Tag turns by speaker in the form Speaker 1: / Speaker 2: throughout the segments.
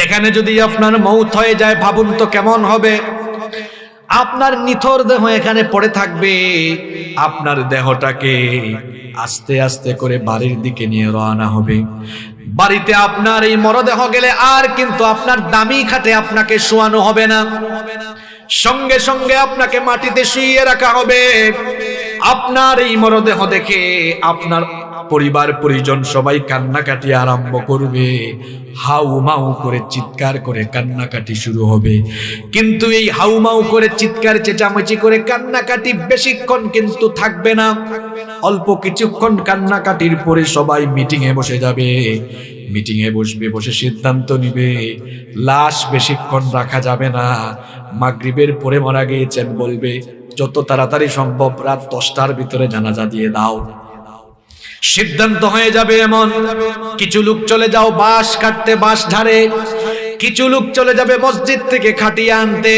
Speaker 1: এখানে যদি আপনার মৌত হয়ে যায়, ভাবুন তো কেমন হবে। আপনার নিথর দেহ এখানে পড়ে থাকবে, আপনার দেহটাকে আস্তে আস্তে করে বাড়ির দিকে নিয়ে রওনা হবে। বাড়িতে আপনার এই মরদেহ গেলে আর কিন্তু আপনার দামি খাটে আপনাকে শোয়ানো হবে না, সঙ্গে সঙ্গে আপনাকে মাটিতে শুইয়ে রাখা হবে। আপনার এই মরদেহ দেখে আপনার পরিবার পরিজন সবাই কান্নাকাটি আরম্ভ করবে, হাউমাউ করে চিৎকার করে কান্নাকাটি শুরু হবে। কিন্তু এই হাউমাউ করে চিৎকার চেঁচামেচি করে কান্নাকাটি বেশিক্ষণ কিন্তু থাকবে না, অল্প কিছুক্ষণ কান্নাকাটির পরে সবাই মিটিংয়ে বসে যাবে। মিটিংয়ে বসবে, বসে সিদ্ধান্ত নিবে লাশ বেশিক্ষণ রাখা যাবে না। মাগরিবের পরে মারা গিয়েছেন বলবে যত তাড়াতাড়ি সম্ভব রাত 10টার ভিতরে জানাজা দিয়ে দাও। সিদ্ধান্ত হয়ে যাবে এমন। কিছু লোক চলে যাও বাঁশ কাটতে, বাঁশ ঝাড়ে। কিছু লোক চলে যাবে মসজিদ থেকে খাটিয়ে আনতে।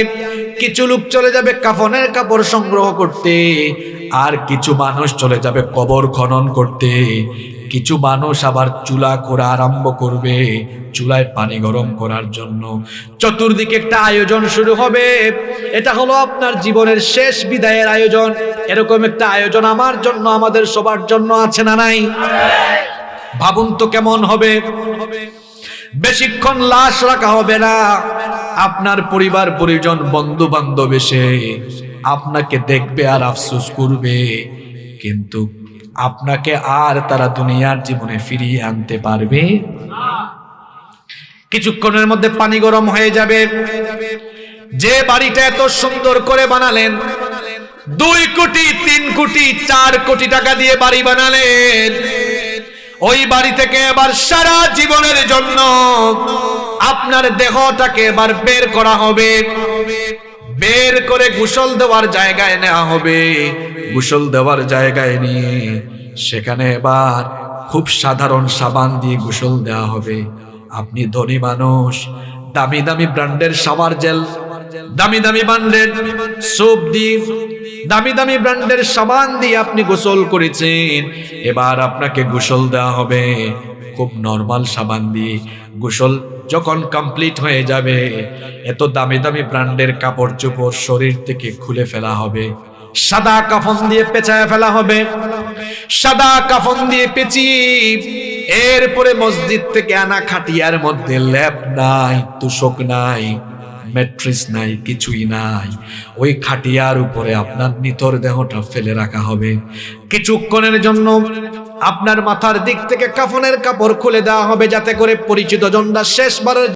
Speaker 1: কিছু লোক চলে যাবে কাফনের কাপড় সংগ্রহ করতে। আর কিছু মানুষ চলে যাবে কবর খনন করতে। কিছু মানুষ আবার চুলা করা আরম্ভ করবে, চুলায় পানি গরম করার জন্য। চতুর্দিকে একটা আয়োজন শুরু হবে। এটা হলো আপনার জীবনের শেষ বিদায়ের আয়োজন। এরকম একটা আয়োজন আমার জন্য, আমাদের সবার জন্য আছে না নাই? ভাবুন তো কেমন হবে। বেশিক্ষণ লাশ রাখা হবে না। আপনার পরিবার পরিজন বন্ধু বান্ধব এসে আপনাকে দেখবে আর আফসোস করবে, কিন্তু আপনাকে আর তারা দুনিয়ার জীবনে ফিরিয়ে আনতে পারবে না। কিছুক্ষণের মধ্যে পানি গরম হয়ে যাবে। যে বাড়িটা এত সুন্দর করে বানালেন, 2 কোটি 3 কোটি 4 কোটি টাকা দিয়ে বাড়ি বানালেন, ওই বাড়ি থেকে এবার সারা জীবনের জন্য আপনার দেহটাকে এবার বের করা হবে। বের করে গোসল দেওয়ার জায়গায় নেওয়া হবে। গোসল দেওয়ার জায়গায় নিয়ে সেখানে এবার খুব সাধারণ সাবান দিয়ে গোসল দেওয়া হবে। আপনি ধনী মানুষ, দামি দামি ব্র্যান্ডের শাওয়ার জেল, দামি দামি ব্র্যান্ডের সোপ দিয়ে, দামি দামি ব্র্যান্ডের সাবান দিয়ে আপনি গোসল করেছেন। এবার আপনাকে গোসল দেওয়া হবে খুব নরমাল সাবান দিয়ে। গোসল যখন কমপ্লিট হয়ে যাবে, এত দামি দামি ব্র্যান্ডের কাপড় চোপড় শরীর থেকে খুলে ফেলা হবে, সাদা কাফন দিয়ে পেঁচায় ফেলা হবে। সাদা কাফন দিয়ে পেঁচিয়ে এরপরে মসজিদ থেকে আনা খাটিয়ার মধ্যে ল্যাপ নাই, তুষক নাই, ম্যাট্রেস নাই, কিছুই নাই। ওই খাটিয়ার উপরে আপনার নিথর দেহটা ফেলে রাখা হবে। কিছুক্ষণের জন্য আপনার মাথার দিক থেকে কাফনের কাপড় খুলে দেওয়া হবে, যাতে করে পরিচিত জনরা শেষবারের